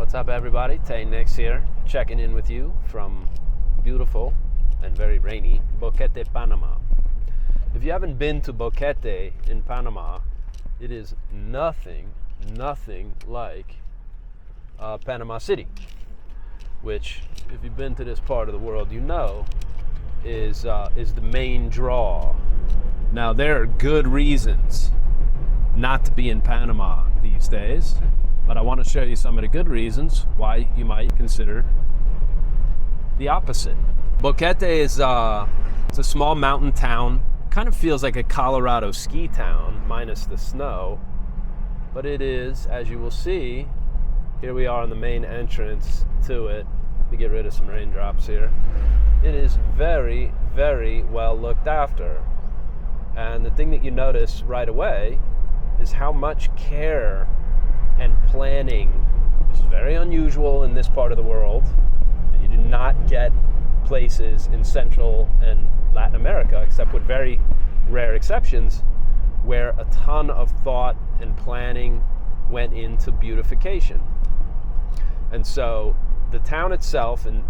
What's up, everybody? Tay Nix here, checking in with you from beautiful and very rainy Boquete, Panama. If you haven't been to Boquete in Panama, it is nothing like Panama City, which, if you've been to this part of the world, you know is the main draw. Now, there are good reasons not to be in Panama these days, but I want to show you some of the good reasons why you might consider the opposite. Boquete is it's a small mountain town. Kind of feels like a Colorado ski town, minus the snow. But it is, as you will see, here we are on the main entrance to it. Let me get rid of some raindrops here. It is very, very well looked after. And the thing that you notice right away is how much care and planning, which is very unusual in this part of the world. You do not get places in Central and Latin America, except with very rare exceptions, where a ton of thought and planning went into beautification. And so the town itself, and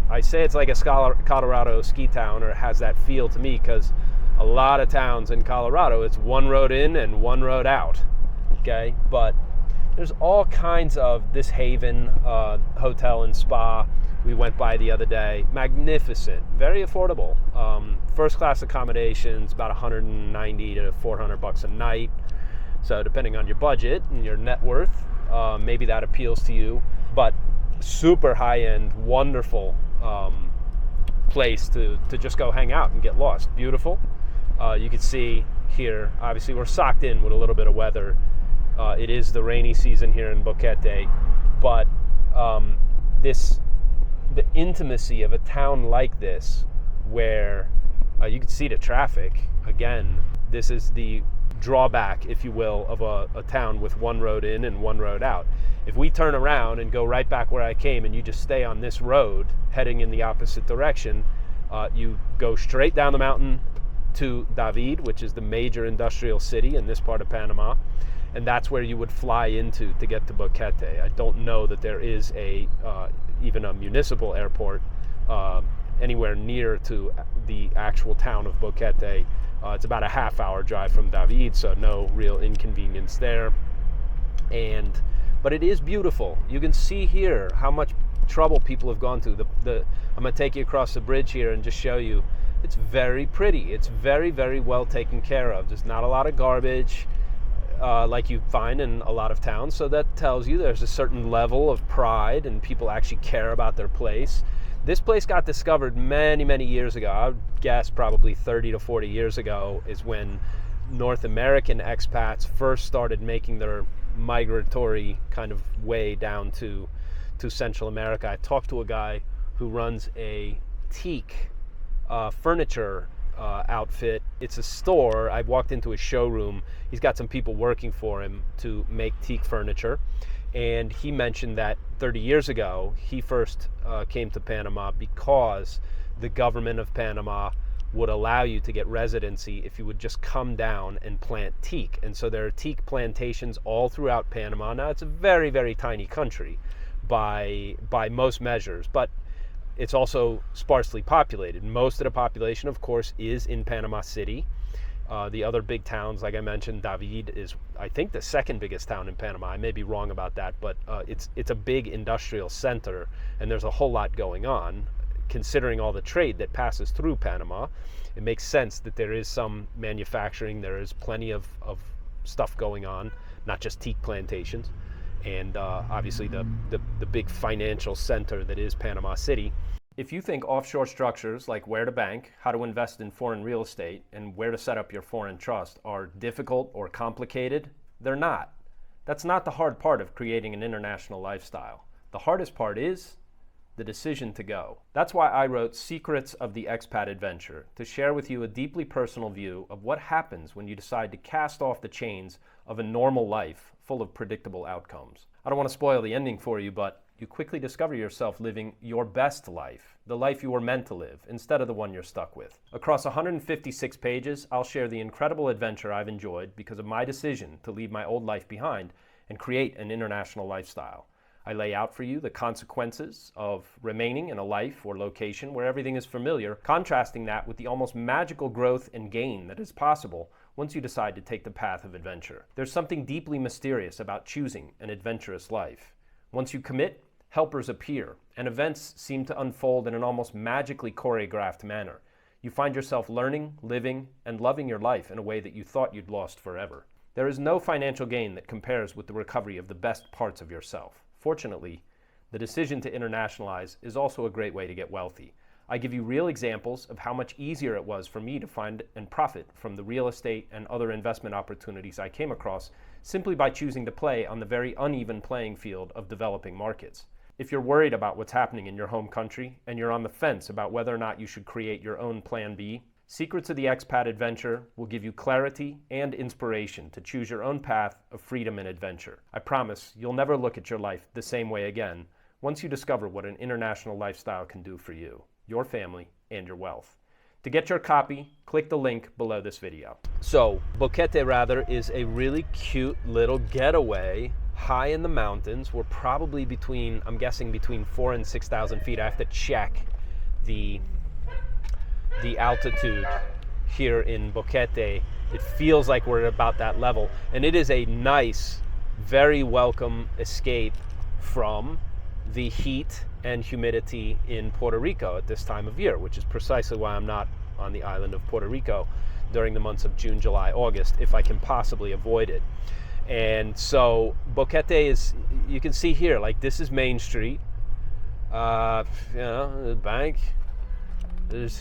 I say it's like a Colorado ski town, or it has that feel to me, because a lot of towns in Colorado, it's one road in and one road out. Okay, but there's all kinds of this Haven hotel and spa we went by the other day. Magnificent, very affordable. First class accommodations, about $190 to $400 a night. So depending on your budget and your net worth, maybe that appeals to you. But super high end, wonderful place to just go hang out and get lost. Beautiful. You can see here, obviously we're socked in with a little bit of weather. It is the rainy season here in Boquete, but the intimacy of a town like this, where you can see the traffic. Again, this is the drawback, if you will, of a town with one road in and one road out. If we turn around and go right back where I came, and you just stay on this road heading in the opposite direction, you go straight down the mountain to David, which is the major industrial city in this part of Panama, and that's where you would fly into to get to Boquete. I don't know that there is even a municipal airport anywhere near to the actual town of Boquete. It's about a half-hour drive from David, so no real inconvenience there. But it is beautiful. You can see here how much trouble people have gone to. I'm going to take you across the bridge here and just show you. It's very pretty. It's very, very well taken care of. There's not a lot of garbage like you find in a lot of towns. So that tells you there's a certain level of pride and people actually care about their place. This place got discovered many, many years ago. I would guess probably 30 to 40 years ago is when North American expats first started making their migratory kind of way down to Central America. I talked to a guy who runs a teak furniture outfit. It's a store. I walked into his showroom. He's got some people working for him to make teak furniture, and he mentioned that 30 years ago he first came to Panama because the government of Panama would allow you to get residency if you would just come down and plant teak. And so there are teak plantations all throughout Panama. Now, it's a very, very tiny country by most measures, but it's also sparsely populated. Most of the population, of course, is in Panama City. The other big towns, like I mentioned, David is, I think, the second biggest town in Panama. I may be wrong about that, but it's a big industrial center, and there's a whole lot going on. Considering all the trade that passes through Panama, it makes sense that there is some manufacturing. There is plenty of stuff going on, not just teak plantations. And obviously the big financial center that is Panama City. If you think offshore structures like where to bank, how to invest in foreign real estate, and where to set up your foreign trust are difficult or complicated, they're not. That's not the hard part of creating an international lifestyle. The hardest part is the decision to go. That's why I wrote Secrets of the Expat Adventure, to share with you a deeply personal view of what happens when you decide to cast off the chains of a normal life full of predictable outcomes. I don't want to spoil the ending for you, but you quickly discover yourself living your best life, the life you were meant to live, instead of the one you're stuck with. Across 156 pages, I'll share the incredible adventure I've enjoyed because of my decision to leave my old life behind and create an international lifestyle. I lay out for you the consequences of remaining in a life or location where everything is familiar, contrasting that with the almost magical growth and gain that is possible once you decide to take the path of adventure. There's something deeply mysterious about choosing an adventurous life. Once you commit, helpers appear, and events seem to unfold in an almost magically choreographed manner. You find yourself learning, living, and loving your life in a way that you thought you'd lost forever. There is no financial gain that compares with the recovery of the best parts of yourself. Fortunately, the decision to internationalize is also a great way to get wealthy. I give you real examples of how much easier it was for me to find and profit from the real estate and other investment opportunities I came across simply by choosing to play on the very uneven playing field of developing markets. If you're worried about what's happening in your home country and you're on the fence about whether or not you should create your own plan B, Secrets of the Expat Adventure will give you clarity and inspiration to choose your own path of freedom and adventure. I promise you'll never look at your life the same way again once you discover what an international lifestyle can do for you, your family, and your wealth. To get your copy, click the link below this video. So, Boquete rather is a really cute little getaway high in the mountains. We're probably between, I'm guessing between 4,000 and 6,000 feet. I have to check the altitude here in Boquete. It feels like we're at about that level, and it is a nice, very welcome escape from the heat and humidity in Puerto Rico at this time of year, which is precisely why I'm not on the island of Puerto Rico during the months of June, July, August, if I can possibly avoid it. And so Boquete is, you can see here, like this is Main Street, the bank.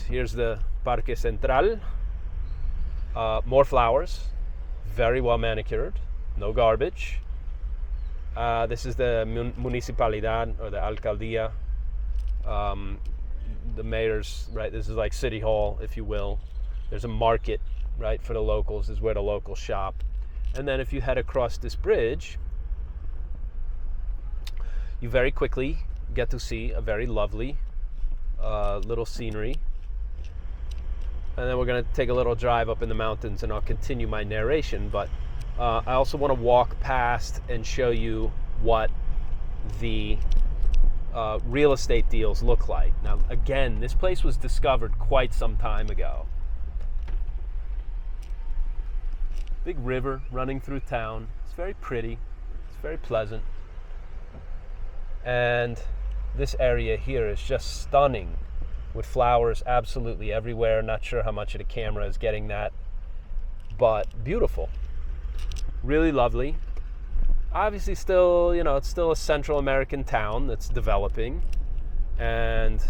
Here's the Parque Central. More flowers, very well manicured, no garbage. This is the municipalidad, or the alcaldía, the mayor's, right? This is like City Hall, if you will. There's a market, right, for the locals. This is where the locals shop. And then if you head across this bridge, you very quickly get to see a very lovely little scenery. And then we're going to take a little drive up in the mountains and I'll continue my narration. But I also want to walk past and show you what the real estate deals look like. Now, again, this place was discovered quite some time ago. Big river running through town. It's very pretty. It's very pleasant. And this area here is just stunning with flowers absolutely everywhere. Not sure how much of the camera is getting that, but beautiful. Really lovely. Obviously still, it's still a Central American town that's developing. And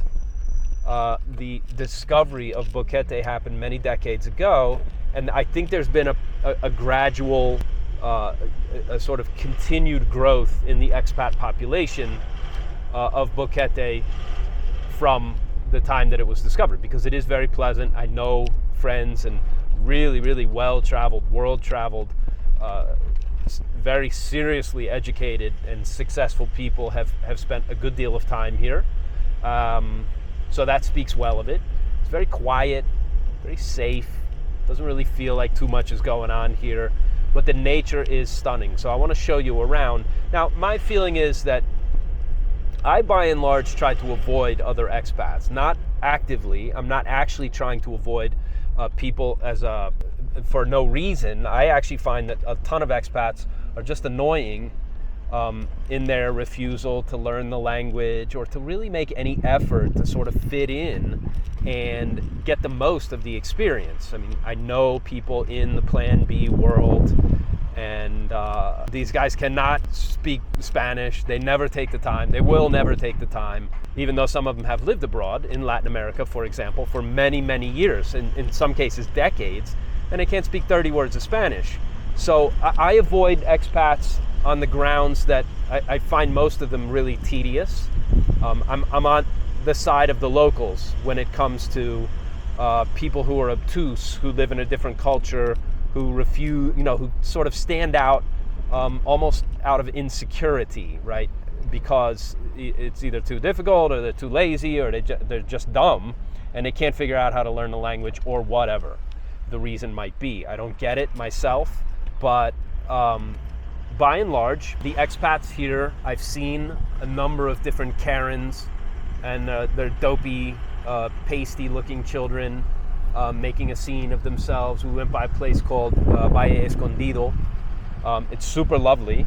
the discovery of Boquete happened many decades ago. And I think there's been a gradual, a sort of continued growth in the expat population of Boquete from the time that it was discovered, because it is very pleasant. I know friends and really, really well-traveled, world-traveled, very seriously educated and successful people have spent a good deal of time here. So that speaks well of it. It's very quiet, very safe. Doesn't really feel like too much is going on here, but the nature is stunning. So I want to show you around. Now, my feeling is that I, by and large, try to avoid other expats. Not actively. I'm not actually trying to avoid people for no reason. I actually find that a ton of expats are just annoying in their refusal to learn the language or to really make any effort to sort of fit in and get the most of the experience. I mean, I know people in the Plan B world, and these guys cannot speak Spanish. They never take the time. They will never take the time, even though some of them have lived abroad in Latin America, for example, for many, many years, and in some cases decades, and they can't speak 30 words of Spanish. So I avoid expats on the grounds that I find most of them really tedious. I'm on the side of the locals when it comes to people who are obtuse, who live in a different culture, who refuse, who sort of stand out almost out of insecurity, right? Because it's either too difficult, or they're too lazy, or they're just dumb, and they can't figure out how to learn the language, or whatever the reason might be. I don't get it myself, but by and large, the expats here, I've seen a number of different Karens and their dopey, pasty-looking children making a scene of themselves. We went by a place called Valle Escondido. It's super lovely.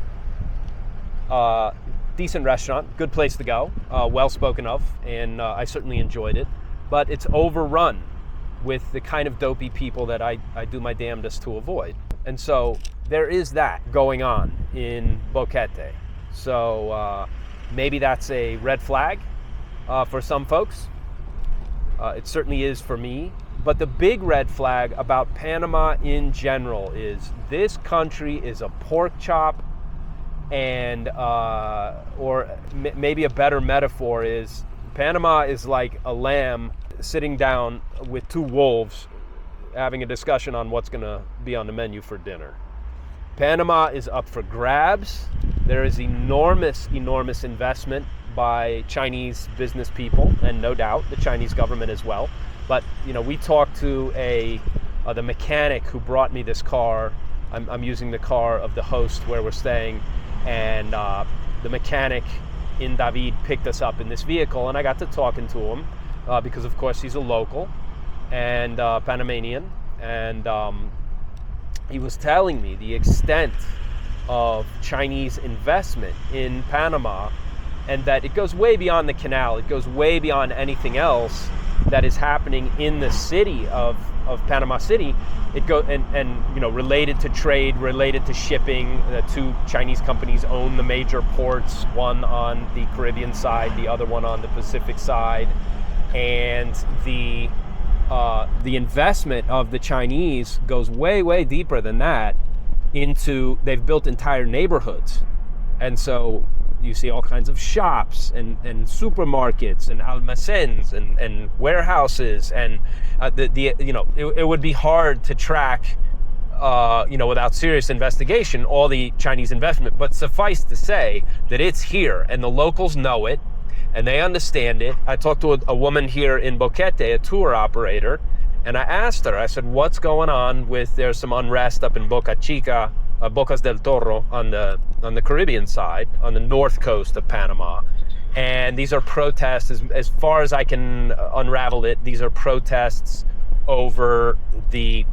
Decent restaurant, good place to go, well spoken of, and I certainly enjoyed it. But it's overrun with the kind of dopey people that I do my damnedest to avoid. And so there is that going on in Boquete. So maybe that's a red flag for some folks. It certainly is for me. But the big red flag about Panama in general is this country is a pork chop, and maybe a better metaphor is Panama is like a lamb sitting down with two wolves having a discussion on what's going to be on the menu for dinner. Panama is up for grabs. There is enormous investment by Chinese business people, and no doubt the Chinese government as well. But we talked to the mechanic who brought me this car. I'm using the car of the host where we're staying, and the mechanic in David picked us up in this vehicle, and I got to talking to him because of course he's a local and Panamanian, and he was telling me the extent of Chinese investment in Panama, and that it goes way beyond the canal. It goes way beyond anything else that is happening in the city of Panama City. It go and related to trade, related to shipping. The two Chinese companies own the major ports, one on the Caribbean side, the other one on the Pacific side, and the investment of the Chinese goes way deeper than that. They've built entire neighborhoods, and so you see all kinds of shops and supermarkets and almacenes and warehouses, and it would be hard to track without serious investigation all the Chinese investment, but suffice to say that it's here and the locals know it and they understand it. I talked to a woman here in Boquete, a tour operator, and I asked her, I said, what's going on there's some unrest up in Boca Chica, Bocas del Toro on the Caribbean side, on the north coast of Panama. And these are protests, as far as I can unravel it, these are protests over the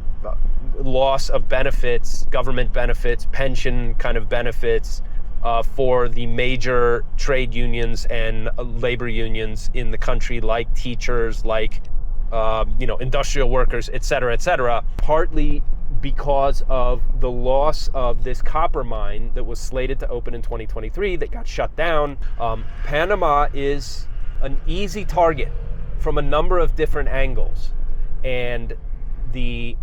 loss of benefits, government benefits, pension kind of benefits for the major trade unions and labor unions in the country, like teachers, like industrial workers, et cetera, partly because of the loss of this copper mine that was slated to open in 2023 that got shut down. Panama is an easy target from a number of different angles, and the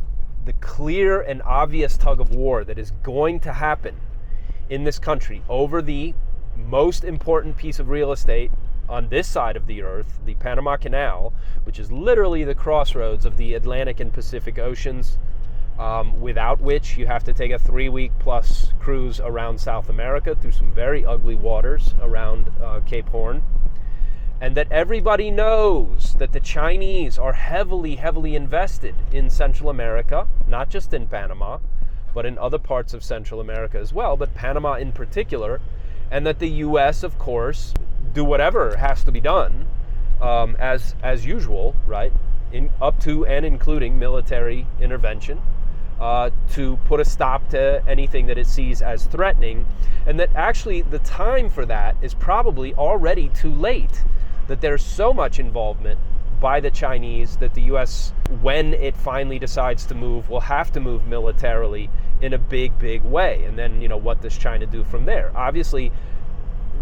clear and obvious tug of war that is going to happen in this country over the most important piece of real estate on this side of the earth, the Panama Canal, which is literally the crossroads of the Atlantic and Pacific Oceans, without which you have to take a 3-week plus cruise around South America through some very ugly waters around Cape Horn. And that everybody knows that the Chinese are heavily invested in Central America, not just in Panama, but in other parts of Central America as well, but Panama in particular, and that the U.S., of course, do whatever has to be done, as usual, right, up to and including military intervention, to put a stop to anything that it sees as threatening, and that actually the time for that is probably already too late, that there's so much involvement by the Chinese that the U.S., when it finally decides to move, will have to move militarily in a big way. And then, what does China do from there? Obviously,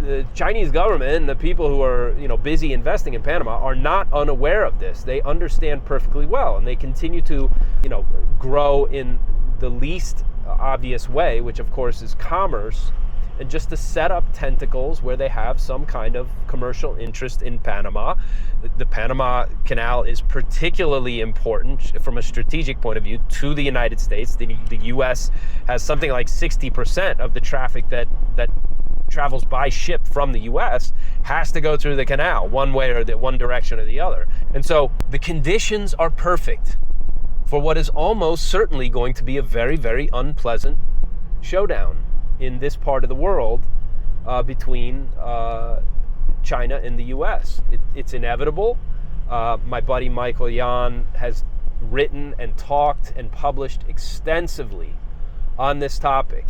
the Chinese government and the people who are, busy investing in Panama are not unaware of this. They understand perfectly well, and they continue to, grow in the least obvious way, which of course is commerce, and just to set up tentacles where they have some kind of commercial interest in Panama. The Panama Canal is particularly important from a strategic point of view to the United States. The U.S. has something like 60% of the traffic that travels by ship from the U.S. has to go through the canal, one way or one direction or the other. And so the conditions are perfect for what is almost certainly going to be a very unpleasant showdown in this part of the world between China and the U.S. It's inevitable. My buddy Michael Yan has written and talked and published extensively on this topic,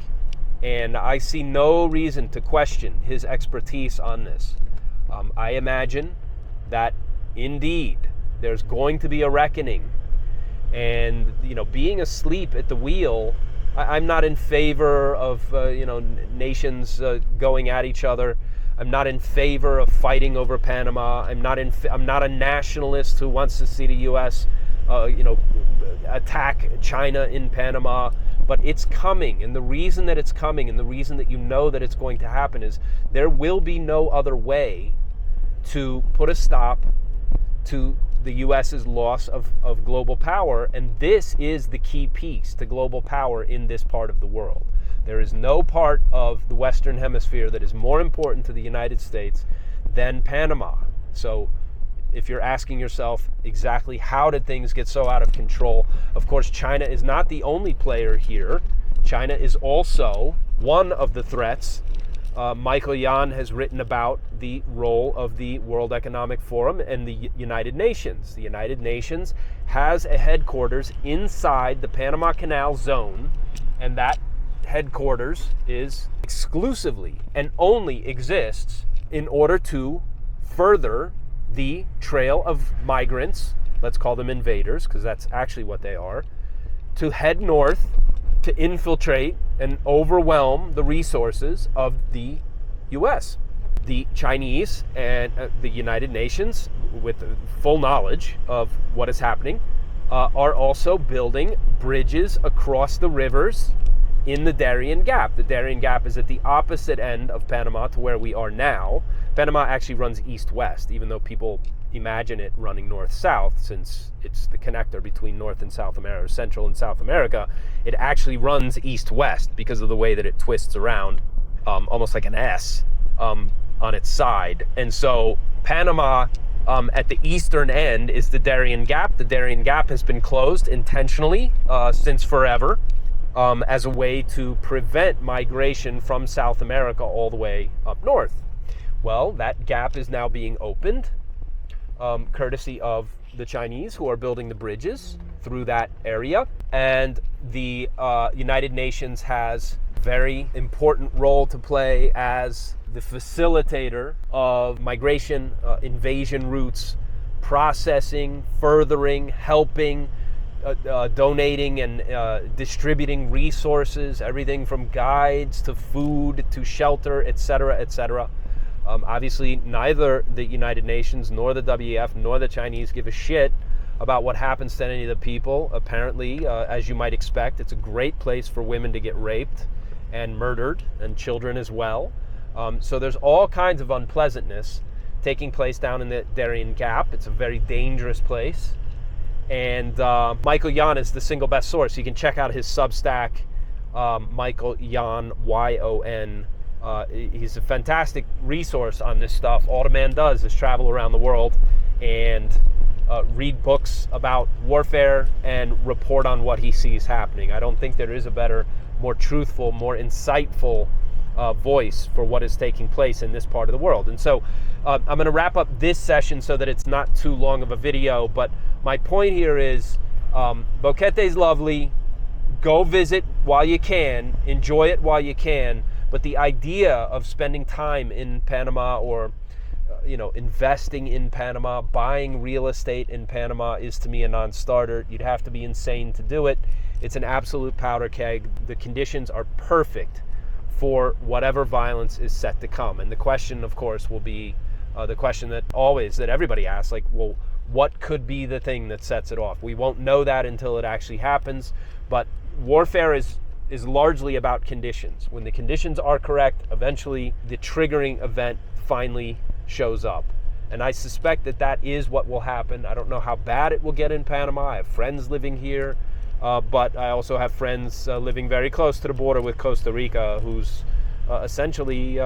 and I see no reason to question his expertise on this. I imagine that indeed there's going to be a reckoning, and being asleep at the wheel, I'm not in favor of nations going at each other. I'm not in favor of fighting over Panama. I'm not a nationalist who wants to see the U.S. Attack China in Panama. But it's coming, and the reason that it's coming, and the reason that that it's going to happen, is there will be no other way to put a stop to the U.S.'s loss of global power, and this is the key piece to global power in this part of the world. There is no part of the Western Hemisphere that is more important to the United States than Panama. So if you're asking yourself exactly how did things get so out of control, of course China is not the only player here. China is also one of the threats. Michael Yan has written about the role of the World Economic Forum and the United Nations. The United Nations has a headquarters inside the Panama Canal zone, and that headquarters is exclusively and only exists in order to further the trail of migrants, let's call them invaders because that's actually what they are, to head north to infiltrate and overwhelm the resources of the U.S. The Chinese and the United Nations, with full knowledge of what is happening, are also building bridges across the rivers in the Darien Gap. The Darien Gap is at the opposite end of Panama to where we are now. Panama actually runs east-west, even though people imagine it running north-south, since it's the connector between North and South America, Central and South America. It actually runs east-west because of the way that it twists around, almost like an S on its side. And so Panama, at the eastern end, is the Darien Gap. The Darien Gap has been closed intentionally since forever, as a way to prevent migration from South America all the way up north. Well, that gap is now being opened, courtesy of the Chinese, who are building the bridges through that area. And the United Nations has a very important role to play as the facilitator of migration, invasion routes, processing, furthering, helping, donating and distributing resources, everything from guides to food to shelter, etc., etc. Obviously, neither the United Nations nor the WEF nor the Chinese give a shit about what happens to any of the people. Apparently, as you might expect, it's a great place for women to get raped and murdered, and children as well. So there's all kinds of unpleasantness taking place down in the Darien Gap. It's a very dangerous place. And Michael Yan is the single best source. You can check out his Substack, Michael Yan, Y-O-N. He's a fantastic resource on this stuff. All the man does is travel around the world and read books about warfare and report on what he sees happening. I don't think there is a better, more truthful, more insightful voice for what is taking place in this part of the world. And so I'm going to wrap up this session so that it's not too long of a video, but my point here is Boquete is lovely. Go visit while you can, enjoy it while you can, but the idea of spending time in Panama or investing in Panama, buying real estate in Panama is to me a non-starter. You'd have to be insane to do it. It's an absolute powder keg. The conditions are perfect for whatever violence is set to come. And the question, of course, will be the question that everybody asks, like, well, what could be the thing that sets it off? We won't know that until it actually happens, but warfare is largely about conditions. When the conditions are correct, eventually the triggering event finally shows up. And I suspect that is what will happen. I don't know how bad it will get in Panama. I have friends living here, but I also have friends living very close to the border with Costa Rica whose essentially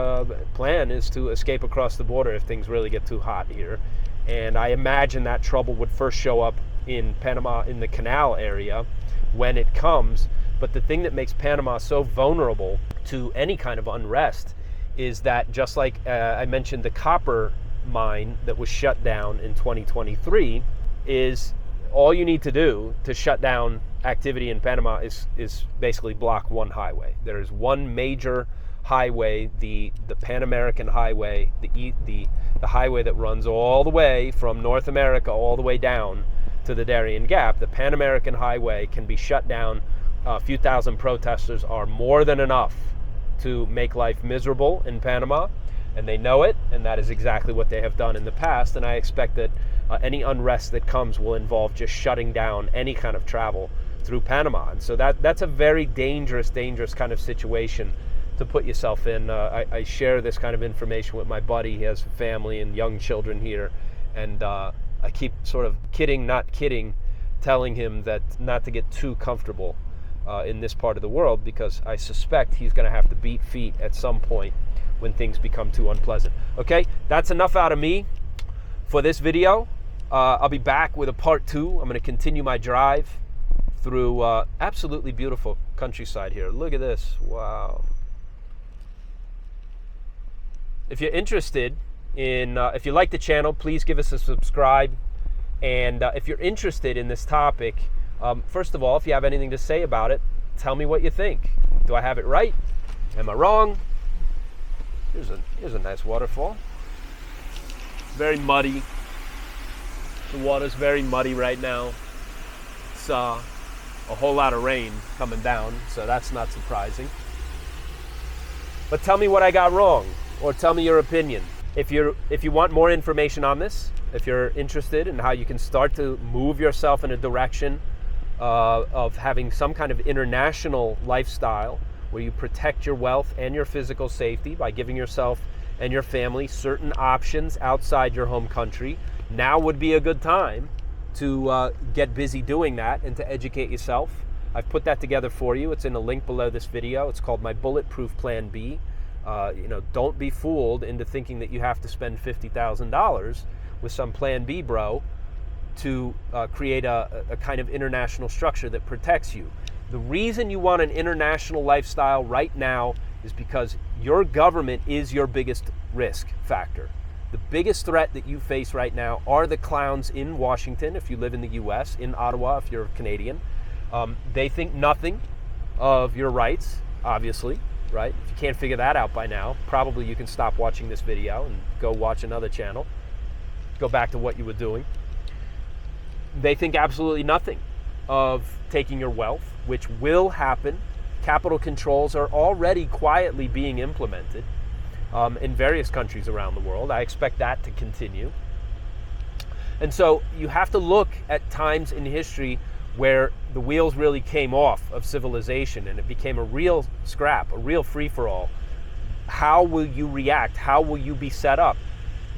plan is to escape across the border if things really get too hot here. And I imagine that trouble would first show up in Panama, in the canal area, when it comes. But the thing that makes Panama so vulnerable to any kind of unrest is that, just like I mentioned the copper mine that was shut down in 2023, is all you need to do to shut down activity in Panama is basically block one highway. There is one major highway, the Pan American Highway, the highway that runs all the way from North America all the way down to the Darien Gap. The Pan American Highway can be shut down. A few thousand protesters are more than enough to make life miserable in Panama, and they know it, and that is exactly what they have done in the past. And I expect that any unrest that comes will involve just shutting down any kind of travel through Panama. And so that's a very dangerous kind of situation to put yourself in. I share this kind of information with my buddy. He has a family and young children here, and I keep sort of kidding, not kidding, telling him that not to get too comfortable in this part of the world, because I suspect he's going to have to beat feet at some point when things become too unpleasant. Okay, that's enough out of me for this video. I'll be back with a part 2. I'm going to continue my drive through absolutely beautiful countryside here. Look at this. Wow. If you're interested in, if you like the channel, please give us a subscribe. And if you're interested in this topic, first of all, if you have anything to say about it, tell me what you think. Do I have it right? Am I wrong? Here's a nice waterfall. Very muddy. The water's very muddy right now. It's a whole lot of rain coming down, so that's not surprising. But tell me what I got wrong, or tell me your opinion. If you want more information on this, if you're interested in how you can start to move yourself in a direction of having some kind of international lifestyle where you protect your wealth and your physical safety by giving yourself and your family certain options outside your home country, now would be a good time to get busy doing that and to educate yourself. I've put that together for you. It's in a link below this video. It's called my Bulletproof Plan B. Don't be fooled into thinking that you have to spend $50,000 with some Plan B bro to create a kind of international structure that protects you. The reason you want an international lifestyle right now is because your government is your biggest risk factor. The biggest threat that you face right now are the clowns in Washington, if you live in the US, in Ottawa, if you're Canadian. They think nothing of your rights, obviously, right? If you can't figure that out by now, probably you can stop watching this video and go watch another channel. Go back to what you were doing. They think absolutely nothing of taking your wealth, which will happen. Capital controls are already quietly being implemented in various countries around the world. I expect that to continue. And so you have to look at times in history where the wheels really came off of civilization and it became a real scrap, a real free-for-all. How will you react? How will you be set up?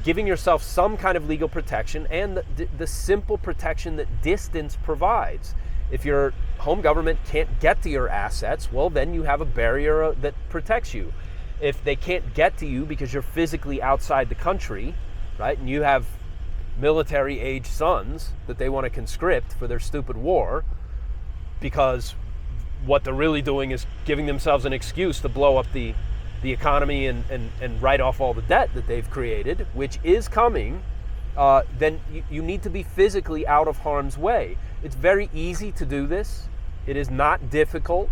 Giving yourself some kind of legal protection and the simple protection that distance provides. If your home government can't get to your assets, well, then you have a barrier that protects you. If they can't get to you because you're physically outside the country, right, and you have military-age sons that they want to conscript for their stupid war, because what they're really doing is giving themselves an excuse to blow up the economy and write off all the debt that they've created, which is coming, then you need to be physically out of harm's way. It's very easy to do this. It is not difficult.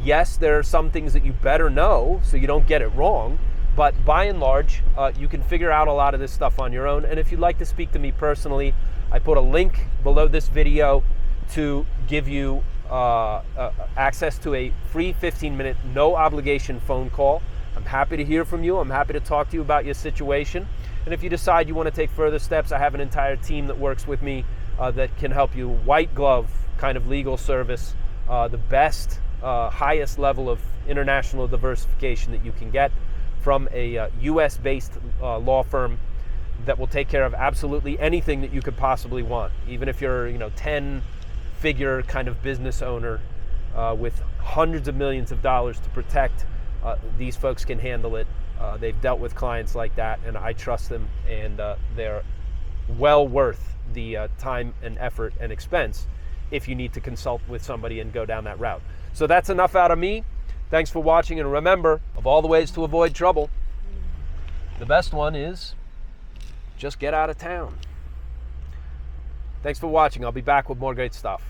Yes, there are some things that you better know so you don't get it wrong, but by and large, you can figure out a lot of this stuff on your own. And if you'd like to speak to me personally, I put a link below this video to give you access to a free 15-minute, no obligation phone call. I'm happy to hear from you. I'm happy to talk to you about your situation. And if you decide you want to take further steps, I have an entire team that works with me that can help you. White glove kind of legal service, the best, highest level of international diversification that you can get from a US-based law firm that will take care of absolutely anything that you could possibly want. Even if you're, 10-figure kind of business owner with hundreds of millions of dollars to protect, these folks can handle it. They've dealt with clients like that, and I trust them, and they're well worth the time and effort and expense if you need to consult with somebody and go down that route. So that's enough out of me. Thanks for watching, and remember, of all the ways to avoid trouble, the best one is just get out of town. Thanks for watching. I'll be back with more great stuff.